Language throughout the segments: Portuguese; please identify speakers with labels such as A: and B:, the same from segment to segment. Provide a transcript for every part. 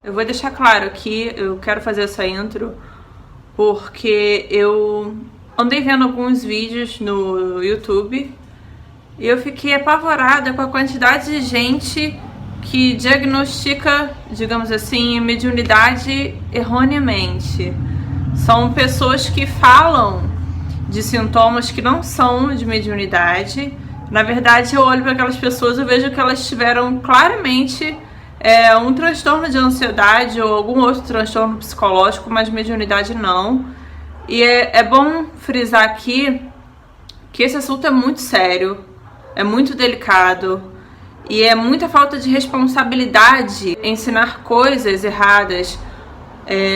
A: Eu vou deixar claro aqui, eu quero fazer essa intro porque eu andei vendo alguns vídeos no YouTube e eu fiquei apavorada com a quantidade de gente que diagnostica, digamos assim, mediunidade erroneamente. São pessoas que falam de sintomas que não são de mediunidade. Na verdade, eu olho para aquelas pessoas e vejo que elas tiveram claramente um transtorno de ansiedade ou algum outro transtorno psicológico, mas mediunidade não. E é bom frisar aqui que esse assunto é muito sério, é muito delicado e é muita falta de responsabilidade ensinar coisas erradas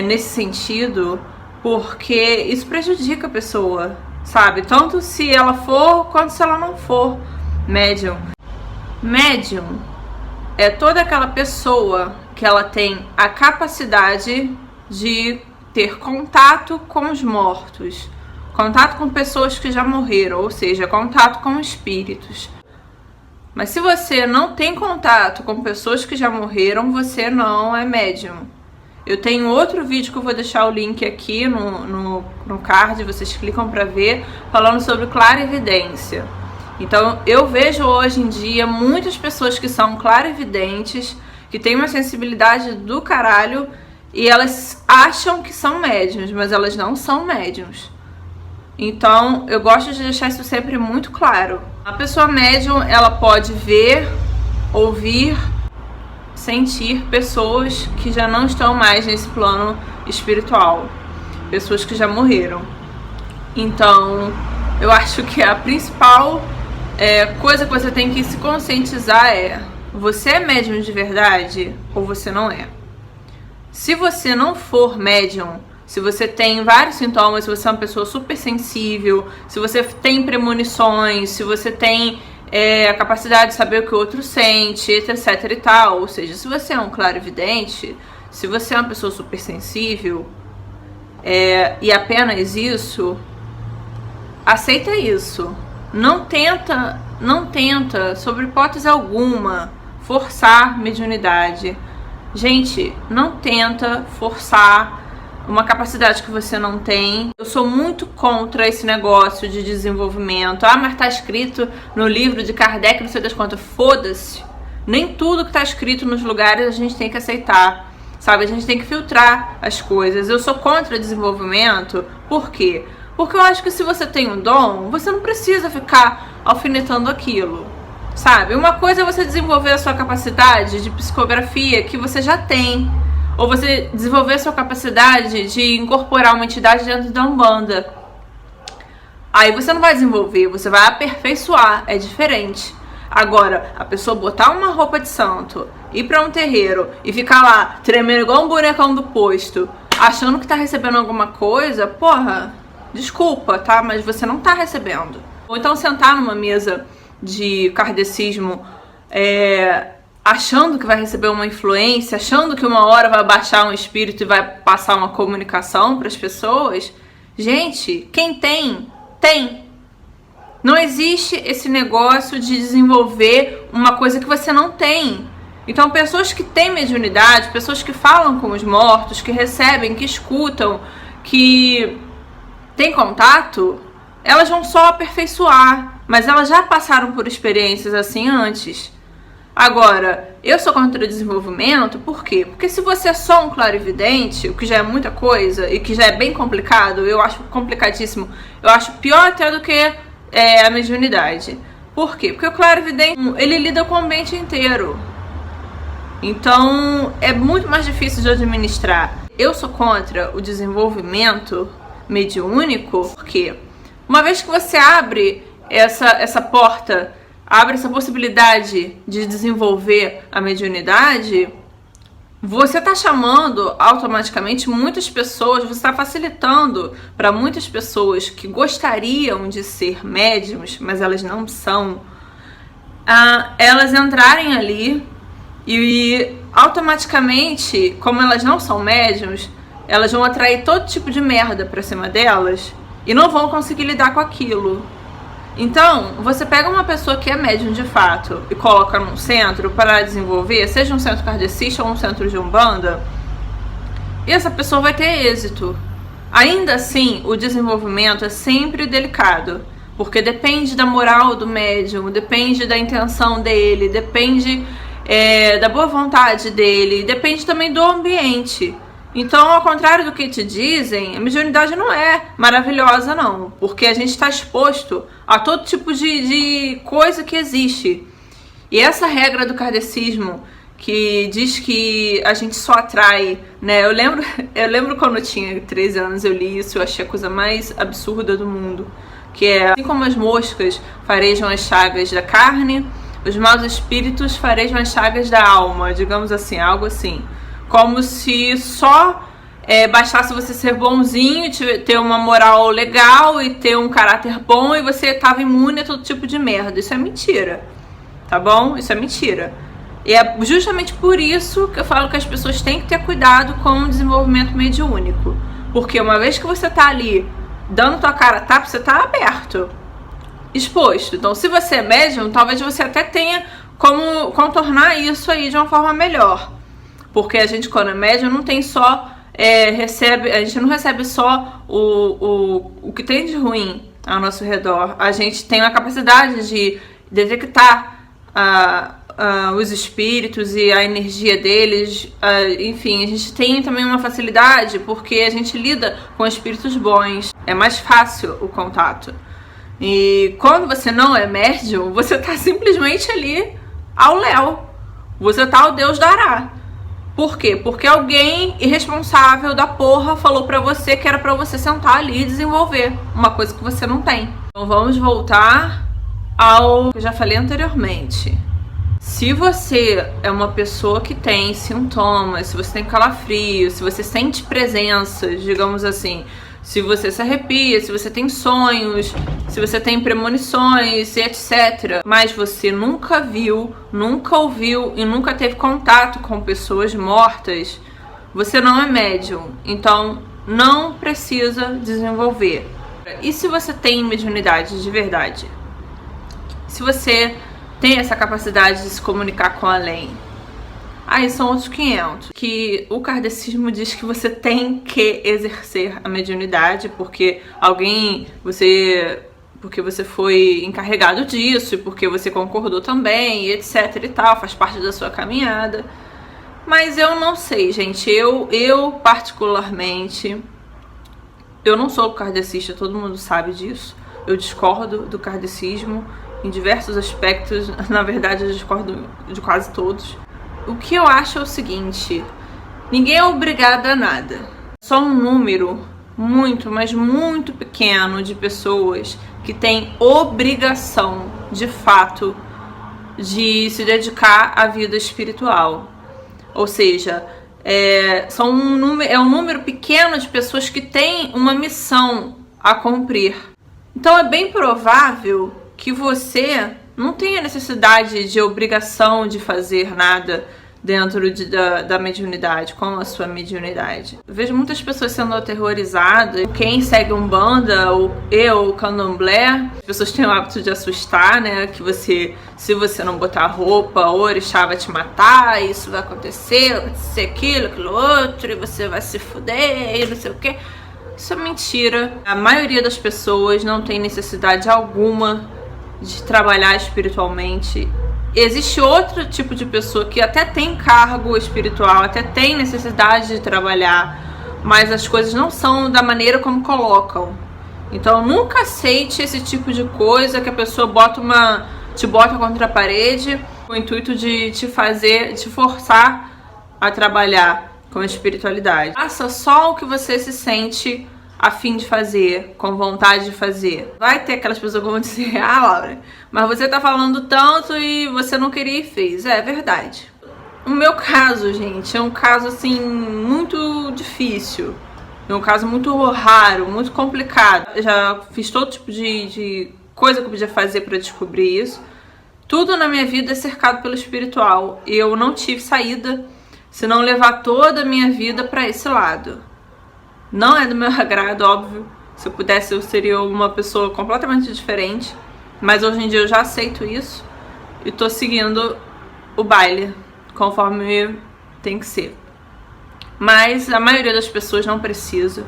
A: nesse sentido, porque isso prejudica a pessoa, sabe? Tanto se ela for quanto se ela não for médium. Médium é toda aquela pessoa que ela tem a capacidade de ter contato com os mortos, contato com pessoas que já morreram, ou seja, contato com espíritos. Mas se você não tem contato com pessoas que já morreram, você não é médium. Eu tenho outro vídeo que eu vou deixar o link aqui no card, vocês clicam para ver, falando sobre clarividência. Então, eu vejo hoje em dia muitas pessoas que são clarividentes, que têm uma sensibilidade do caralho, e elas acham que são médiums, mas elas não são médiums. Então, eu gosto de deixar isso sempre muito claro. A pessoa médium, ela pode ver, ouvir, sentir pessoas que já não estão mais nesse plano espiritual, pessoas que já morreram. Então, eu acho que a principal coisa que você tem que se conscientizar é: você é médium de verdade ou você não é? Se você não for médium, se você tem vários sintomas, se você é uma pessoa super sensível, se você tem premonições, se você tem a capacidade de saber o que o outro sente, etc e tal, ou seja, se você é um clarividente, se você é uma pessoa super sensível, e apenas isso, aceita isso. Não tenta, sob hipótese alguma, forçar mediunidade. Gente, não tenta forçar uma capacidade que você não tem. Eu sou muito contra esse negócio de desenvolvimento. Ah, mas tá escrito no livro de Kardec, não sei das quantas. Foda-se. Nem tudo que tá escrito nos lugares a gente tem que aceitar, sabe? A gente tem que filtrar as coisas. Eu sou contra desenvolvimento. Por quê? Porque eu acho que se você tem um dom, você não precisa ficar alfinetando aquilo, sabe? Uma coisa é você desenvolver a sua capacidade de psicografia que você já tem, ou você desenvolver a sua capacidade de incorporar uma entidade dentro da Umbanda. Aí você não vai desenvolver, você vai aperfeiçoar, é diferente. Agora, a pessoa botar uma roupa de santo, ir pra um terreiro e ficar lá tremendo igual um bonecão do posto, achando que tá recebendo alguma coisa, porra, desculpa, tá? Mas você não tá recebendo. Ou então sentar numa mesa de kardecismo achando que vai receber uma influência, achando que uma hora vai baixar um espírito e vai passar uma comunicação para as pessoas. Gente, quem tem, tem. Não existe esse negócio de desenvolver uma coisa que você não tem. Então, pessoas que têm mediunidade, pessoas que falam com os mortos, que recebem, que escutam, que têm contato, elas vão só aperfeiçoar, mas elas já passaram por experiências assim antes. Agora, eu sou contra o desenvolvimento, por quê? Porque se você é só um clarividente, o que já é muita coisa e que já é bem complicado, eu acho complicadíssimo, eu acho pior até do que a mediunidade. Por quê? Porque o clarividente, ele lida com o ambiente inteiro. Então, é muito mais difícil de administrar. Eu sou contra o desenvolvimento mediúnico, porque uma vez que você abre essa porta, abre essa possibilidade de desenvolver a mediunidade, você está chamando automaticamente muitas pessoas, você está facilitando para muitas pessoas que gostariam de ser médiums, mas elas não são, elas entrarem ali e automaticamente, como elas não são médiums, elas vão atrair todo tipo de merda para cima delas e não vão conseguir lidar com aquilo. Então, você pega uma pessoa que é médium de fato e coloca num centro para desenvolver, seja um centro kardecista ou um centro de Umbanda, e essa pessoa vai ter êxito. Ainda assim, o desenvolvimento é sempre delicado, porque depende da moral do médium, depende da intenção dele, depende da boa vontade dele, depende também do ambiente. Então, ao contrário do que te dizem, a mediunidade não é maravilhosa, não, porque a gente está exposto a todo tipo de coisa que existe. E essa regra do kardecismo, que diz que a gente só atrai, né? Eu lembro quando eu tinha 13 anos, eu li isso, eu achei a coisa mais absurda do mundo, que é: assim como as moscas farejam as chagas da carne, os maus espíritos farejam as chagas da alma, digamos assim, algo assim. Como se só bastasse você ser bonzinho, ter uma moral legal e ter um caráter bom e você estava imune a todo tipo de merda. Isso é mentira, tá bom? Isso é mentira. E é justamente por isso que eu falo que as pessoas têm que ter cuidado com o desenvolvimento mediúnico. Porque uma vez que você tá ali dando tua cara a tapa, você tá aberto, exposto. Então, se você é médium, talvez você até tenha como contornar isso aí de uma forma melhor. Porque a gente, quando é médium, não tem só... a gente não recebe só o que tem de ruim ao nosso redor. A gente tem a capacidade de detectar os espíritos e a energia deles, enfim, a gente tem também uma facilidade porque a gente lida com espíritos bons, é mais fácil o contato. E quando você não é médium, você tá simplesmente ali ao léu, você tá ao Deus dará. Por quê? Porque alguém irresponsável da porra falou pra você que era pra você sentar ali e desenvolver uma coisa que você não tem. Então vamos voltar ao que eu já falei anteriormente. Se você é uma pessoa que tem sintomas, se você tem calafrio, se você sente presenças, digamos assim, se você se arrepia, se você tem sonhos, se você tem premonições, etc. Mas você nunca viu, nunca ouviu e nunca teve contato com pessoas mortas, você não é médium. Então não precisa desenvolver. E se você tem mediunidade de verdade? Se você tem essa capacidade de se comunicar com além, aí são outros 500. Que o kardecismo diz que você tem que exercer a mediunidade porque porque você foi encarregado disso, e porque você concordou também, e etc e tal, faz parte da sua caminhada. Mas eu não sei, gente, eu particularmente, eu não sou kardecista, todo mundo sabe disso. Eu discordo do kardecismo em diversos aspectos, na verdade eu discordo de quase todos. O que eu acho é o seguinte: ninguém é obrigado a nada. Só um número muito, mas muito pequeno de pessoas que tem obrigação, de fato, de se dedicar à vida espiritual. Ou seja, é um número pequeno de pessoas que têm uma missão a cumprir. Então é bem provável que você não tenha necessidade de obrigação de fazer nada dentro da mediunidade, com a sua mediunidade. Eu vejo muitas pessoas sendo aterrorizadas. Quem segue Umbanda, ou Candomblé, as pessoas têm o hábito de assustar, né? Que se você não botar roupa, o orixá vai te matar, isso vai acontecer aquilo outro, e você vai se fuder, e não sei o quê. Isso é mentira. A maioria das pessoas não tem necessidade alguma de trabalhar espiritualmente. Existe outro tipo de pessoa que até tem cargo espiritual, até tem necessidade de trabalhar, mas as coisas não são da maneira como colocam. Então nunca aceite esse tipo de coisa que a pessoa te bota contra a parede com o intuito de te forçar a trabalhar com a espiritualidade. Faça só o que você se sente a fim de fazer, com vontade de fazer. Vai ter aquelas pessoas que vão dizer: ah, Laura, mas você tá falando tanto e você não queria e fez. É verdade. O meu caso, gente, é um caso assim muito difícil. É um caso muito raro, muito complicado. Eu já fiz todo tipo de coisa que eu podia fazer para descobrir isso. Tudo na minha vida é cercado pelo espiritual. E eu não tive saída se não levar toda a minha vida para esse lado. Não é do meu agrado, óbvio. Se eu pudesse, eu seria uma pessoa completamente diferente. Mas hoje em dia eu já aceito isso e tô seguindo o baile conforme tem que ser. mas a maioria das pessoas não precisa.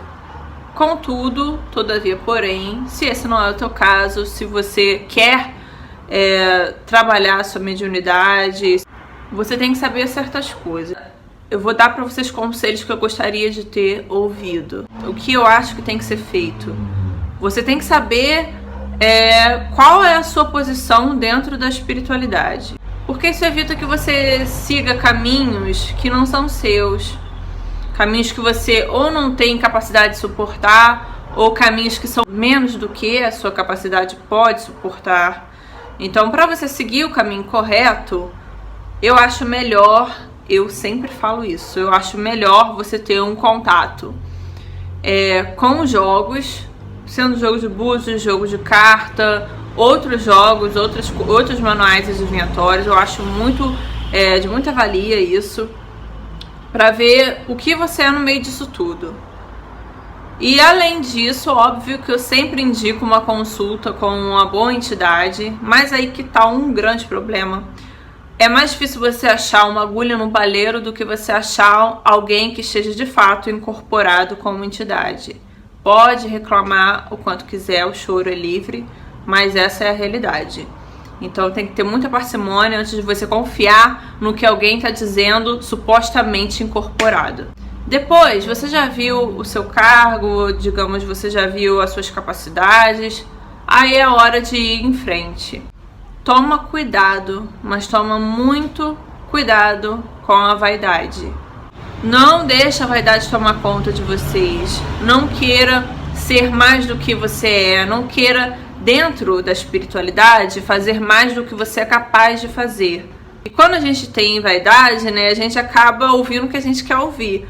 A: Contudo, todavia, porém, se esse não é o teu caso, se você quer trabalhar a sua mediunidade, você tem que saber certas coisas. Eu vou dar para vocês conselhos que eu gostaria de ter ouvido. O que eu acho que tem que ser feito. Você tem que saber qual é a sua posição dentro da espiritualidade. Porque isso evita que você siga caminhos que não são seus. Caminhos que você ou não tem capacidade de suportar, ou caminhos que são menos do que a sua capacidade pode suportar. Então, para você seguir o caminho correto, eu acho melhor, eu sempre falo isso, eu acho melhor você ter um contato com jogos, sendo jogos de búzios, jogos de carta, outros jogos, outros manuais adivinhatórios. Eu acho de muita valia isso, para ver o que você é no meio disso tudo. E além disso, óbvio que eu sempre indico uma consulta com uma boa entidade, mas aí que tá um grande problema. É mais difícil você achar uma agulha no palheiro do que você achar alguém que esteja de fato incorporado como entidade. Pode reclamar o quanto quiser, o choro é livre, mas essa é a realidade. Então tem que ter muita parcimônia antes de você confiar no que alguém está dizendo supostamente incorporado. Depois, você já viu o seu cargo, digamos, você já viu as suas capacidades, aí é hora de ir em frente. Toma cuidado, mas toma muito cuidado com a vaidade. Não deixa a vaidade tomar conta de vocês. Não queira ser mais do que você é. Não queira, dentro da espiritualidade, fazer mais do que você é capaz de fazer. E quando a gente tem vaidade, né, a gente acaba ouvindo o que a gente quer ouvir.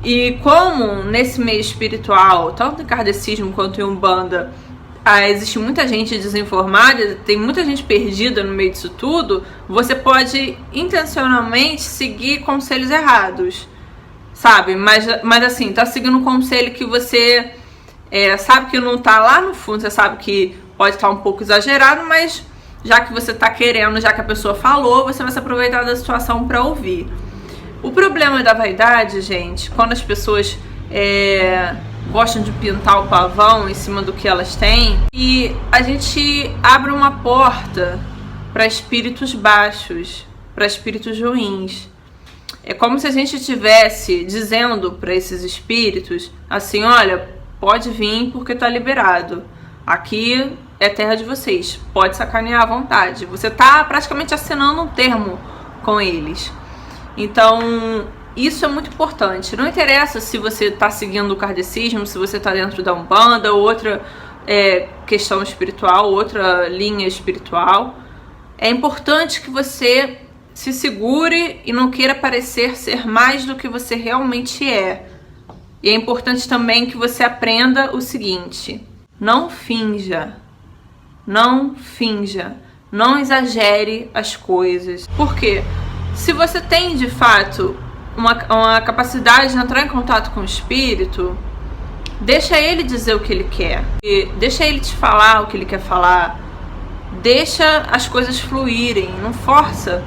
A: E como nesse meio espiritual, tanto em kardecismo quanto em umbanda, existe muita gente desinformada, tem muita gente perdida no meio disso tudo, você pode intencionalmente seguir conselhos errados, sabe? Mas assim, tá seguindo um conselho que você sabe que não tá lá no fundo, você sabe que pode estar um pouco exagerado, mas já que você tá querendo, já que a pessoa falou, você vai se aproveitar da situação para ouvir. O problema da vaidade, gente, quando as pessoas gostam de pintar o pavão em cima do que elas têm, e a gente abre uma porta para espíritos baixos, para espíritos ruins. É como se a gente estivesse dizendo para esses espíritos assim: olha, pode vir porque tá liberado. Aqui é terra de vocês, pode sacanear à vontade. Você tá praticamente assinando um termo com eles. Então, isso é muito importante. Não interessa se você está seguindo o kardecismo, se você está dentro da umbanda, ou outra questão espiritual, outra linha espiritual. É importante que você se segure e não queira parecer ser mais do que você realmente é. E é importante também que você aprenda o seguinte: não finja. Não finja. Não exagere as coisas. Por quê? Se você tem, de fato, uma capacidade de entrar em contato com o espírito, deixa ele dizer o que ele quer. Deixa ele te falar o que ele quer falar. Deixa as coisas fluírem. Não força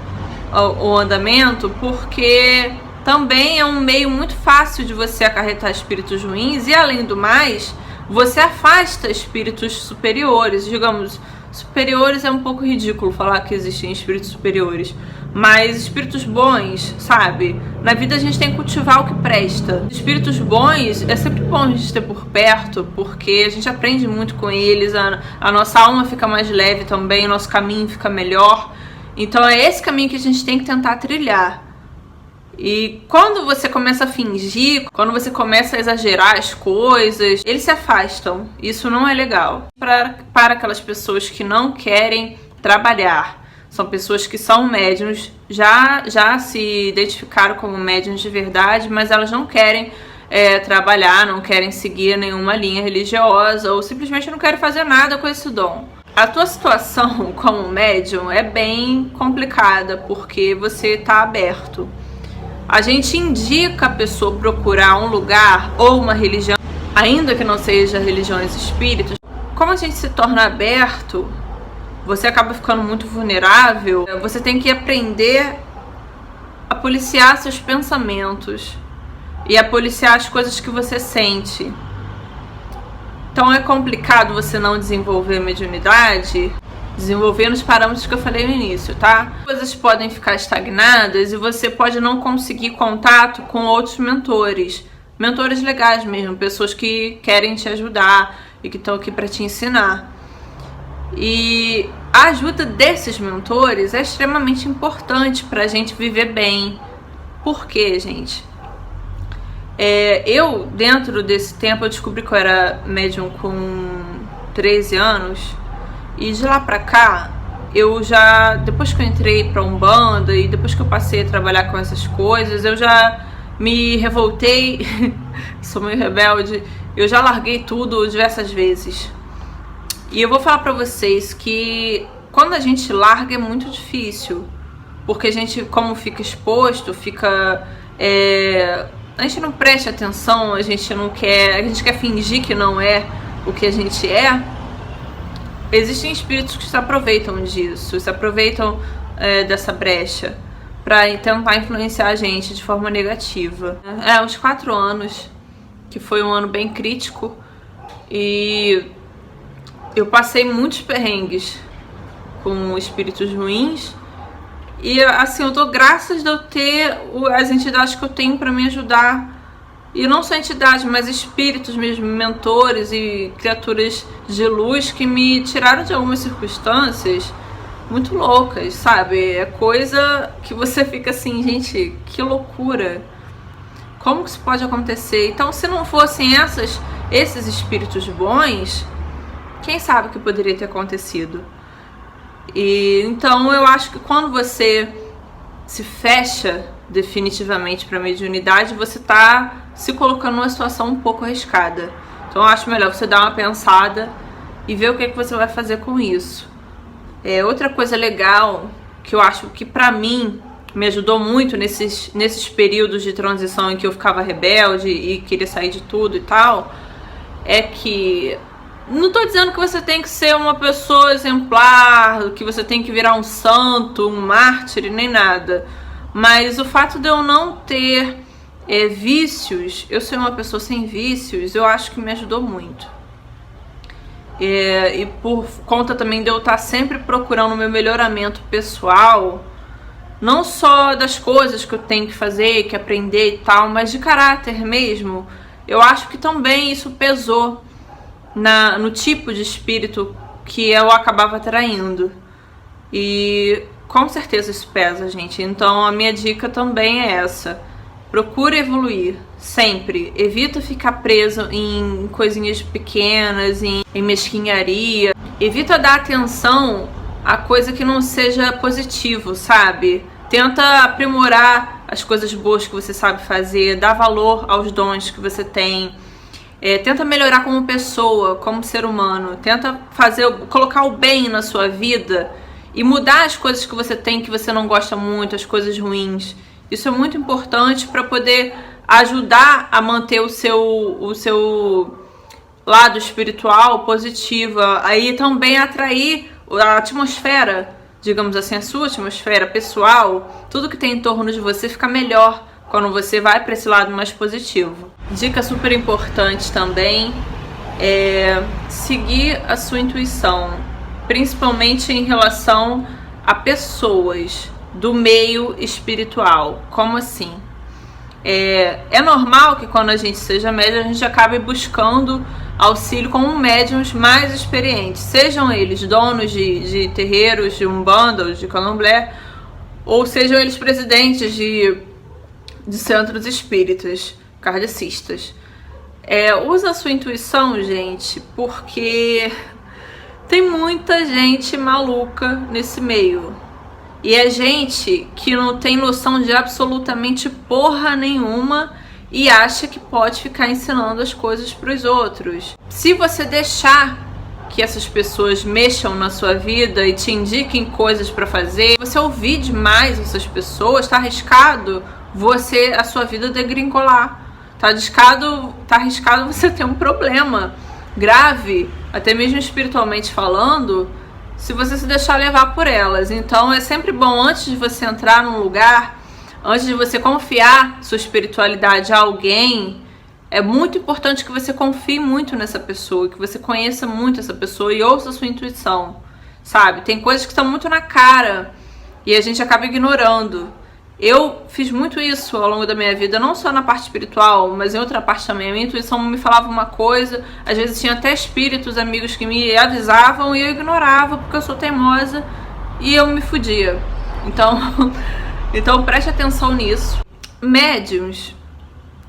A: o andamento, porque também é um meio muito fácil de você acarretar espíritos ruins. E, além do mais, você afasta espíritos superiores. Digamos, superiores é um pouco ridículo falar que existem espíritos superiores, mas espíritos bons, sabe? Na vida a gente tem que cultivar o que presta. Espíritos bons é sempre bom a gente ter por perto, porque a gente aprende muito com eles, a nossa alma fica mais leve também, o nosso caminho fica melhor. Então é esse caminho que a gente tem que tentar trilhar. E quando você começa a fingir, quando você começa a exagerar as coisas, eles se afastam. Isso não é legal. Para aquelas pessoas que não querem trabalhar, são pessoas que são médiuns, já se identificaram como médiuns de verdade, mas elas não querem trabalhar, não querem seguir nenhuma linha religiosa, ou simplesmente não querem fazer nada com esse dom. A tua situação como médium é bem complicada, porque você está aberto. A gente indica a pessoa procurar um lugar ou uma religião, ainda que não seja religiões espíritas. Como a gente se torna aberto, você acaba ficando muito vulnerável. Você tem que aprender a policiar seus pensamentos. e a policiar as coisas que você sente. Então é complicado você não desenvolver mediunidade, desenvolver nos parâmetros que eu falei no início, tá? Coisas podem ficar estagnadas e você pode não conseguir contato com outros mentores. Mentores legais mesmo, pessoas que querem te ajudar e que estão aqui para te ensinar. E a ajuda desses mentores é extremamente importante para a gente viver bem. Por quê, gente? Eu, dentro desse tempo, eu descobri que eu era médium com 13 anos. E de lá pra cá, eu já, depois que eu entrei pra Umbanda e depois que eu passei a trabalhar com essas coisas, eu já me revoltei, sou meio rebelde, eu já larguei tudo diversas vezes. E eu vou falar pra vocês que quando a gente larga é muito difícil, porque a gente, como fica exposto, fica... a gente não presta atenção, a gente quer fingir que não é o que a gente é. Existem espíritos que se aproveitam disso, se aproveitam dessa brecha para tentar influenciar a gente de forma negativa. Uns 4 anos, que foi um ano bem crítico, e eu passei muitos perrengues com espíritos ruins. E assim, eu dou graças de eu ter as entidades que eu tenho para me ajudar. E não só entidades, mas espíritos mesmo, mentores e criaturas de luz que me tiraram de algumas circunstâncias muito loucas, sabe? É coisa que você fica assim, gente, que loucura. Como que isso pode acontecer? Então, se não fossem esses espíritos bons, quem sabe o que poderia ter acontecido? E então eu acho que quando você se fecha definitivamente para a mediunidade, você está se colocando numa situação um pouco arriscada. Então eu acho melhor você dar uma pensada e ver o que você vai fazer com isso. Outra coisa legal que eu acho que pra mim me ajudou muito nesses períodos de transição em que eu ficava rebelde e queria sair de tudo e tal, é que não tô dizendo que você tem que ser uma pessoa exemplar, que você tem que virar um santo, um mártir, nem nada. Mas o fato de eu não ter vícios, eu ser uma pessoa sem vícios, eu acho que me ajudou muito. E por conta também de eu estar sempre procurando o meu melhoramento pessoal, não só das coisas que eu tenho que fazer, que aprender e tal, mas de caráter mesmo, eu acho que também isso pesou no tipo de espírito que eu acabava atraindo. E com certeza isso pesa, gente. Então a minha dica também é essa: procure evoluir sempre, evita ficar preso em coisinhas pequenas, em mesquinharia, evita dar atenção a coisa que não seja positivo, sabe? Tenta aprimorar as coisas boas que você sabe fazer, dá valor aos dons que você tem. Tenta melhorar como pessoa, como ser humano. Tenta colocar o bem na sua vida e mudar as coisas que você tem que você não gosta muito, as coisas ruins. Isso é muito importante para poder ajudar a manter o seu lado espiritual positivo. Aí também atrair a atmosfera, digamos assim, a sua atmosfera pessoal, tudo que tem em torno de você fica melhor quando você vai para esse lado mais positivo. Dica super importante também é seguir a sua intuição, principalmente em relação a pessoas do meio espiritual. Como assim? É normal que quando a gente seja médium, a gente acabe buscando auxílio com médiuns mais experientes, sejam eles donos de terreiros, de umbanda ou de candomblé, ou sejam eles presidentes de centros espíritas, kardecistas. Usa a sua intuição, gente, porque tem muita gente maluca nesse meio. E é gente que não tem noção de absolutamente porra nenhuma e acha que pode ficar ensinando as coisas para os outros. Se você deixar que essas pessoas mexam na sua vida e te indiquem coisas para fazer, você ouvir demais essas pessoas, tá arriscado a sua vida degringolar. Tá arriscado você ter um problema grave, até mesmo espiritualmente falando, se você se deixar levar por elas. Então é sempre bom, antes de você entrar num lugar, Antes de você confiar sua espiritualidade a alguém, é muito importante que você confie muito nessa pessoa, que você conheça muito essa pessoa e ouça a sua intuição, sabe? Tem coisas que estão muito na cara e a gente acaba ignorando. Eu fiz muito isso ao longo da minha vida, não só na parte espiritual, mas em outra parte também. A minha intuição me falava uma coisa, às vezes tinha até espíritos, amigos que me avisavam e eu ignorava porque eu sou teimosa e eu me fudia. Então preste atenção nisso. Médiuns,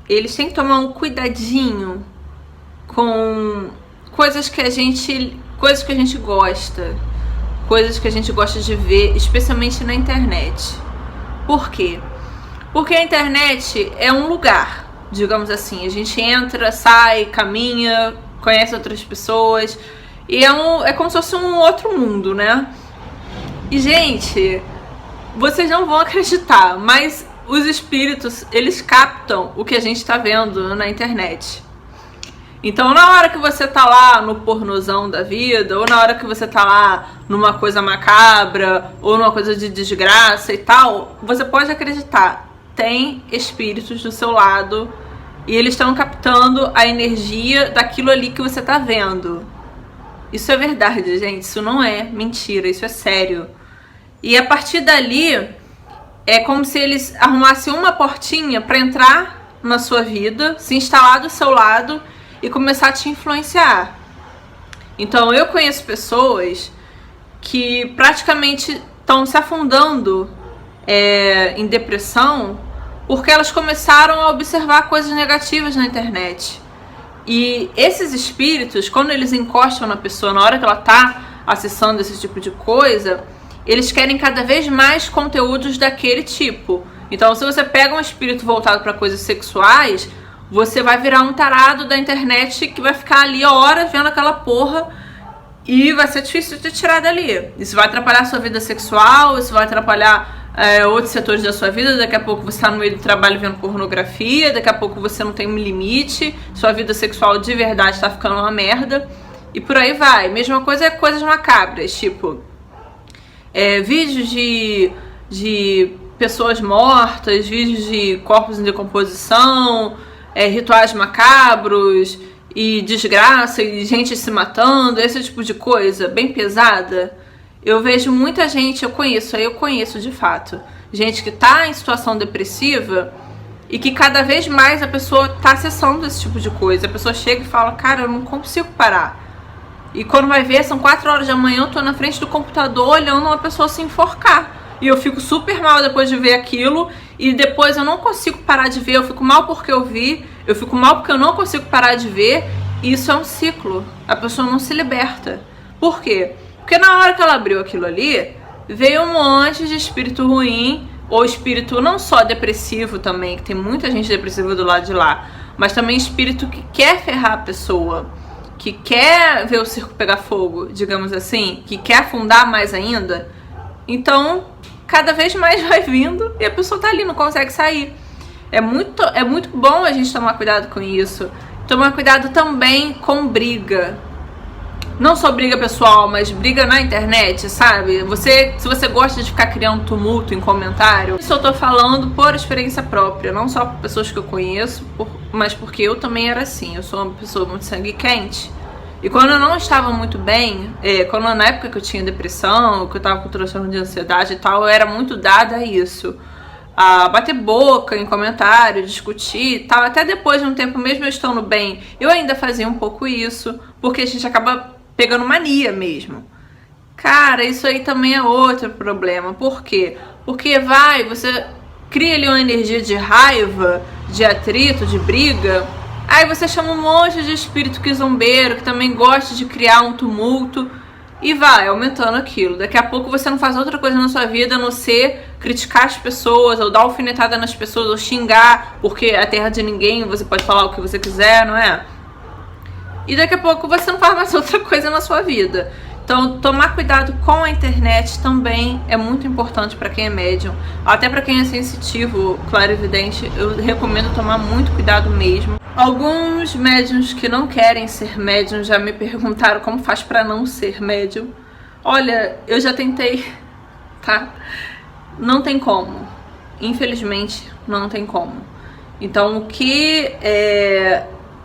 A: eles têm que tomar um cuidadinho com coisas que a gente gosta, coisas que a gente gosta de ver, especialmente na internet. Por quê? Porque a internet é um lugar, digamos assim, a gente entra, sai, caminha, conhece outras pessoas e é como se fosse um outro mundo, né? E, gente, vocês não vão acreditar, mas os espíritos, eles captam o que a gente tá vendo na internet. Então, na hora que você tá lá no pornozão da vida, ou na hora que você tá lá numa coisa macabra, ou numa coisa de desgraça e tal, você pode acreditar, tem espíritos do seu lado e eles estão captando a energia daquilo ali que você tá vendo. Isso é verdade, gente, isso não é mentira, isso é sério. E a partir dali, é como se eles arrumassem uma portinha para entrar na sua vida, se instalar do seu lado e começar a te influenciar. Então eu conheço pessoas que praticamente estão se afundando em depressão porque elas começaram a observar coisas negativas na internet. E esses espíritos, quando eles encostam na pessoa, na hora que ela está acessando esse tipo de coisa, eles querem cada vez mais conteúdos daquele tipo. Então, se você pega um espírito voltado para coisas sexuais, você vai virar um tarado da internet que vai ficar ali horas vendo aquela porra e vai ser difícil de tirar dali. Isso vai atrapalhar a sua vida sexual, isso vai atrapalhar outros setores da sua vida. Daqui a pouco você está no meio do trabalho vendo pornografia, daqui a pouco você não tem um limite, sua vida sexual de verdade está ficando uma merda e por aí vai. Mesma coisa é coisas macabras, tipo vídeos de pessoas mortas, vídeos de corpos em decomposição, rituais macabros e desgraça e gente se matando, esse tipo de coisa bem pesada. Eu vejo muita gente, eu conheço de fato, gente que tá em situação depressiva e que cada vez mais a pessoa tá acessando esse tipo de coisa. A pessoa chega e fala, cara, eu não consigo parar. E quando vai ver, são 4 horas da manhã, eu tô na frente do computador olhando uma pessoa se enforcar. E eu fico super mal depois de ver aquilo. E depois eu não consigo parar de ver. Eu fico mal porque eu vi. Eu fico mal porque eu não consigo parar de ver. E isso é um ciclo. A pessoa não se liberta. Por quê? Porque na hora que ela abriu aquilo ali, veio um monte de espírito ruim. Ou espírito não só depressivo também, que tem muita gente depressiva do lado de lá. Mas também espírito que quer ferrar a pessoa, que quer ver o circo pegar fogo, digamos assim, que quer afundar mais ainda. Então, cada vez mais vai vindo e a pessoa tá ali, não consegue sair. É muito bom a gente tomar cuidado com isso. Tomar cuidado também com briga. Não só briga pessoal, mas briga na internet, sabe? Se você gosta de ficar criando tumulto em comentário, isso eu tô falando por experiência própria, não só por pessoas que eu conheço, mas porque eu também era assim. Eu sou uma pessoa muito sangue quente. E quando eu não estava muito bem, na época que eu tinha depressão, que eu tava com transtorno de ansiedade e tal, eu era muito dada a isso. A bater boca em comentário, discutir e tal. Até depois de um tempo, mesmo eu estando bem, eu ainda fazia um pouco isso, porque a gente acaba pegando mania mesmo. Cara, isso aí também é outro problema. Por quê? Porque você cria ali uma energia de raiva, de atrito, de briga. Aí você chama um monte de espírito quizombeiro que também gosta de criar um tumulto e vai aumentando aquilo. Daqui a pouco você não faz outra coisa na sua vida a não ser criticar as pessoas, ou dar alfinetada nas pessoas, ou xingar, porque é a terra de ninguém, você pode falar o que você quiser, não é? E daqui a pouco você não faz mais outra coisa na sua vida. Então, tomar cuidado com a internet também é muito importante para quem é médium. Até para quem é sensitivo, clarividente, eu recomendo tomar muito cuidado mesmo. Alguns médiums que não querem ser médium já me perguntaram como faz para não ser médium. Olha, eu já tentei, tá? Não tem como. infelizmente não tem como. Então o que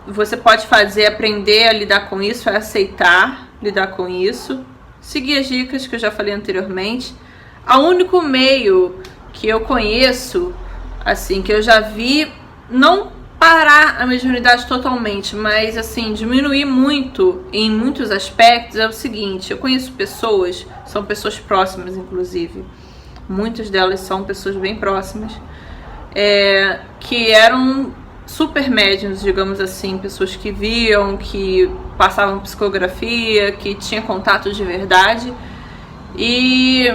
A: você pode fazer, aprender a lidar com isso, é aceitar lidar com isso, seguir as dicas que eu já falei anteriormente. O único meio que eu conheço, assim, que eu já vi, não parar a mediunidade totalmente, mas assim, diminuir muito em muitos aspectos, é o seguinte: eu conheço pessoas, são pessoas próximas inclusive, muitas delas são pessoas bem próximas, que eram super médiums, digamos assim, pessoas que viam, que passavam psicografia, que tinham contato de verdade, e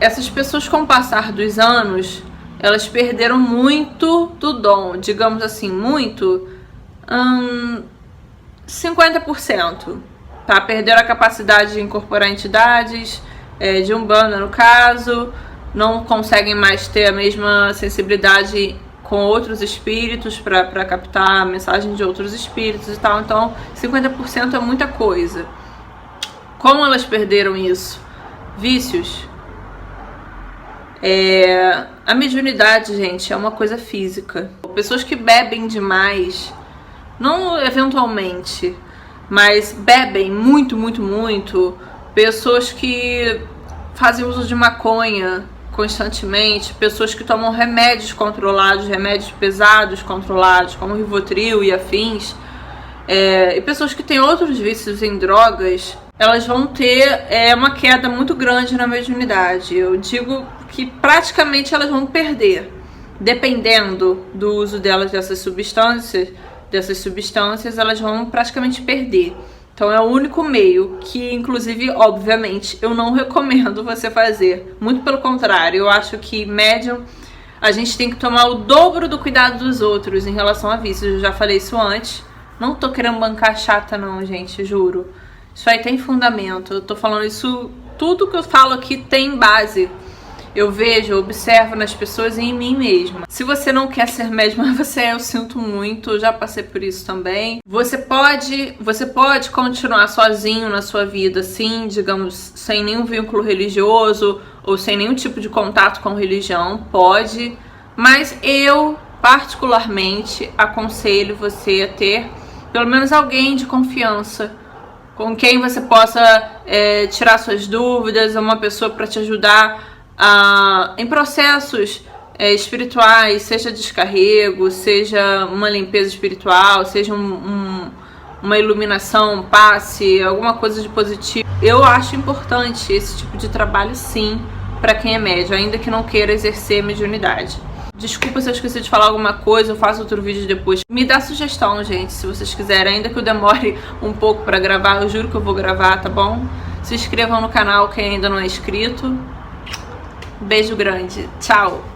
A: essas pessoas, com o passar dos anos, elas perderam muito do dom, digamos assim, muito, 50%, tá? Perderam a capacidade de incorporar entidades, de Umbanda no caso, não conseguem mais ter a mesma sensibilidade com outros espíritos para captar a mensagem de outros espíritos e tal. Então 50% é muita coisa. Como elas perderam isso? Vícios. A mediunidade, gente, é uma coisa física. Pessoas que bebem demais, não eventualmente, mas bebem muito, muito, muito. Pessoas que fazem uso de maconha constantemente, pessoas que tomam remédios controlados, remédios pesados controlados, como Rivotril e afins, e pessoas que têm outros vícios em drogas, elas vão ter uma queda muito grande na mediunidade. Eu digo que praticamente elas vão perder, dependendo do uso delas dessas substâncias, elas vão praticamente perder. Então é o único meio que, inclusive, obviamente, eu não recomendo você fazer. Muito pelo contrário, eu acho que médium, a gente tem que tomar o dobro do cuidado dos outros em relação a vícios. Eu já falei isso antes. Não tô querendo bancar chata não, gente, juro. Isso aí tem fundamento. Eu tô falando isso, tudo que eu falo aqui tem base. Eu vejo, eu observo nas pessoas e em mim mesma. Se você não quer ser médium, eu sinto muito, eu já passei por isso também. Você pode continuar sozinho na sua vida, assim, digamos, sem nenhum vínculo religioso ou sem nenhum tipo de contato com religião, pode. Mas eu, particularmente, aconselho você a ter pelo menos alguém de confiança, com quem você possa tirar suas dúvidas, uma pessoa para te ajudar em processos espirituais, seja descarrego, seja uma limpeza espiritual, seja uma iluminação, um passe, alguma coisa de positivo. Eu acho importante esse tipo de trabalho, sim, para quem é médium, ainda que não queira exercer mediunidade. Desculpa se eu esqueci de falar alguma coisa, eu faço outro vídeo depois. Me dá sugestão, gente, se vocês quiserem, ainda que eu demore um pouco para gravar, eu juro que eu vou gravar, tá bom? Se inscrevam no canal quem ainda não é inscrito. Beijo grande, tchau!